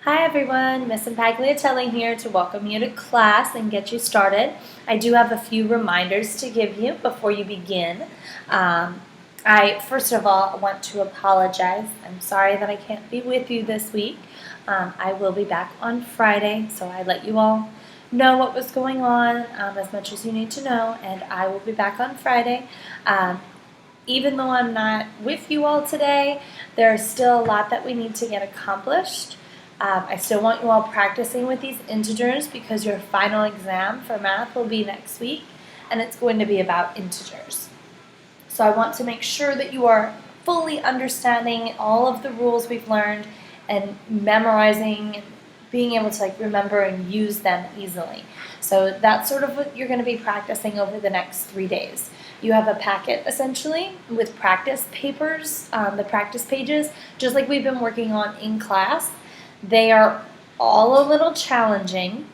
Hi everyone, Miss Impagliatelli here to welcome you to class and get you started. I do have a few reminders to give you before you begin. I first of all want to apologize. I'm sorry that I can't be with you this week. I will be back on Friday, so I let you all know what was going on as much as you need to know, and I will be back on Friday. Even though I'm not with you all today, there's still a lot that we need to get accomplished. I still want you all practicing with these integers because your final exam for math will be next week, and it's going to be about integers. So I want to make sure that you are fully understanding all of the rules we've learned and memorizing, being able to remember and use them easily. So that's sort of what you're going to be practicing over the next 3 days. You have a packet essentially with practice papers, the practice pages, just like we've been working on in class. They are all a little challenging,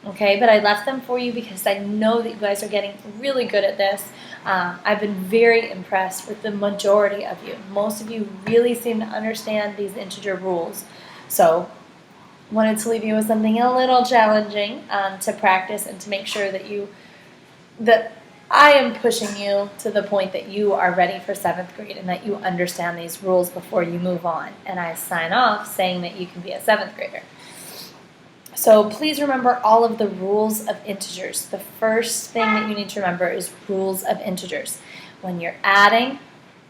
okay, but I left them for you because I know that you guys are getting really good at this. I've been very impressed with the majority of you. Most of you really seem to understand these integer rules. So wanted to leave you with something a little challenging to practice and to make sure that I am pushing you to the point that you are ready for 7th grade and that you understand these rules before you move on. And I sign off saying that you can be a 7th grader. So please remember all of the rules of integers. The first thing that you need to remember is rules of integers. When you're adding,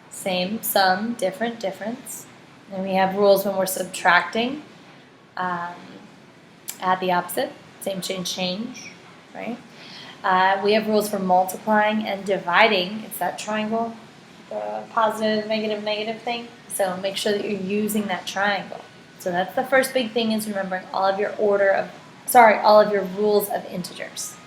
same sum, different difference. And we have rules when we're subtracting, add the opposite, same change, right? We have rules for multiplying and dividing. It's that triangle, the positive, negative thing. So make sure that you're using that triangle. So that's the first big thing, is remembering all of your all of your rules of integers.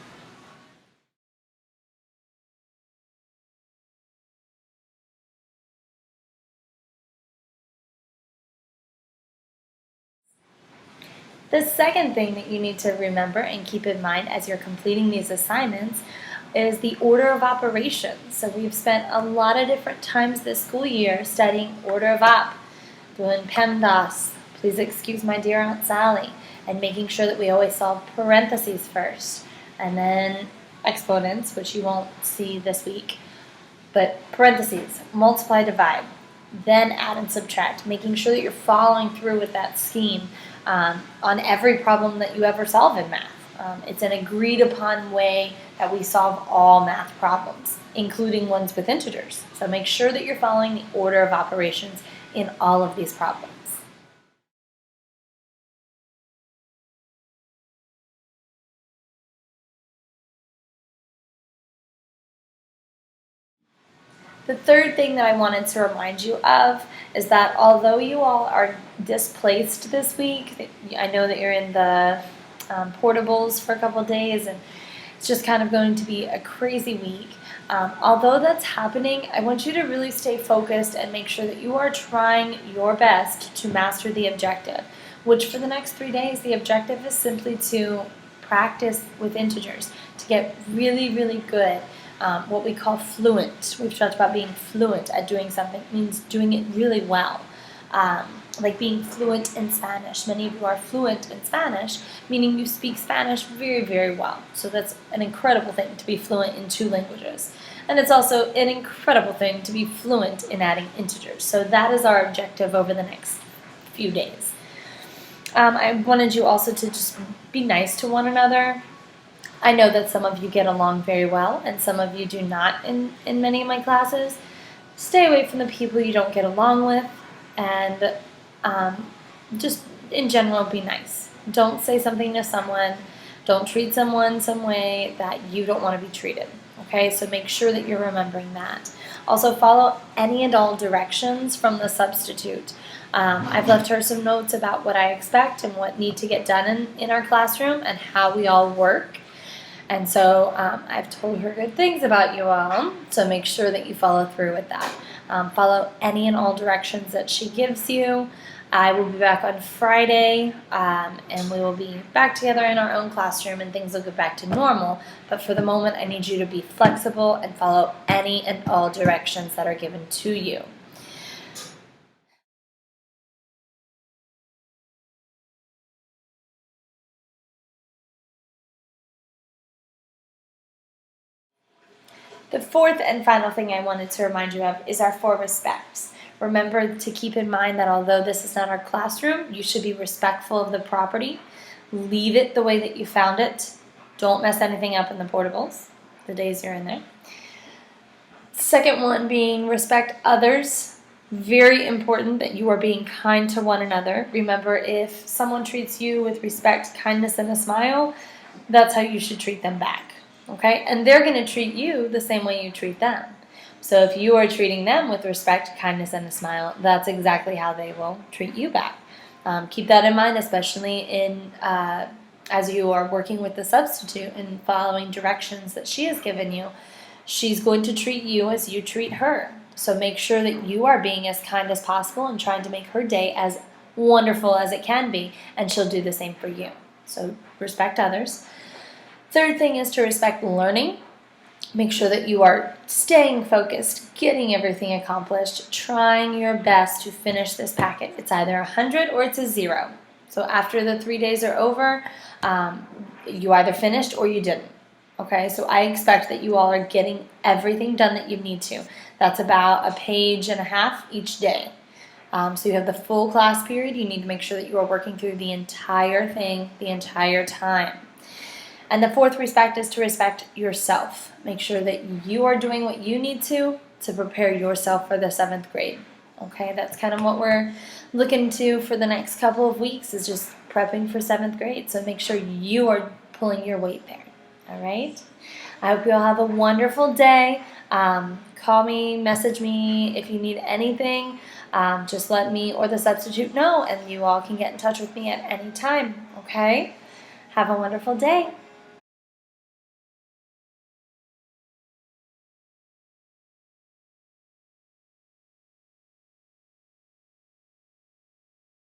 The second thing that you need to remember and keep in mind as you're completing these assignments is the order of operations. So we've spent a lot of different times this school year studying order of op, doing PEMDAS, please excuse my dear Aunt Sally, and making sure that we always solve parentheses first, and then exponents, which you won't see this week, but parentheses, multiply, divide, then add and subtract, making sure that you're following through with that scheme on every problem that you ever solve in math. It's an agreed upon way that we solve all math problems, including ones with integers. So make sure that you're following the order of operations in all of these problems. The third thing that I wanted to remind you of is that although you all are displaced this week, I know that you're in the portables for a couple of days, and it's just kind of going to be a crazy week. Although that's happening, I want you to really stay focused and make sure that you are trying your best to master the objective, which for the next 3 days, the objective is simply to practice with integers, to get really, really good. What we call fluent. We've talked about being fluent at doing something. It means doing it really well. Like being fluent in Spanish. Many of you are fluent in Spanish, meaning you speak Spanish very, very well. So that's an incredible thing to be fluent in 2 languages. And it's also an incredible thing to be fluent in adding integers. So that is our objective over the next few days. I wanted you also to just be nice to one another. I know that some of you get along very well and some of you do not in many of my classes. Stay away from the people you don't get along with, and just in general be nice. Don't say something to someone, don't treat someone some way that you don't want to be treated. Okay, so make sure that you're remembering that. Also follow any and all directions from the substitute. I've left her some notes about what I expect and what need to get done in our classroom and how we all work. And so I've told her good things about you all, so make sure that you follow through with that. Follow any and all directions that she gives you. I will be back on Friday, and we will be back together in our own classroom, and things will get back to normal. But for the moment, I need you to be flexible and follow any and all directions that are given to you. The fourth and final thing I wanted to remind you of is our 4 respects. Remember to keep in mind that although this is not our classroom, you should be respectful of the property. Leave it the way that you found it. Don't mess anything up in the portables the days you're in there. Second one being respect others. Very important that you are being kind to one another. Remember, if someone treats you with respect, kindness, and a smile, that's how you should treat them back. Okay? And they're going to treat you the same way you treat them. So if you are treating them with respect, kindness, and a smile, that's exactly how they will treat you back. Keep that in mind, especially as you are working with the substitute and following directions that she has given you. She's going to treat you as you treat her. So make sure that you are being as kind as possible and trying to make her day as wonderful as it can be, and she'll do the same for you. So respect others. Third thing is to respect learning. Make sure that you are staying focused, getting everything accomplished, trying your best to finish this packet. It's either 100 or it's a 0. So after the 3 days are over, you either finished or you didn't. Okay, so I expect that you all are getting everything done that you need to. That's about 1.5 pages each day. So you have the full class period. You need to make sure that you are working through the entire thing the entire time. And the fourth respect is to respect yourself. Make sure that you are doing what you need to prepare yourself for the 7th grade. Okay, that's kind of what we're looking to for the next couple of weeks, is just prepping for 7th grade. So make sure you are pulling your weight there. All right? I hope you all have a wonderful day. Call me, message me if you need anything. Just let me or the substitute know, and you all can get in touch with me at any time. Okay? Have a wonderful day.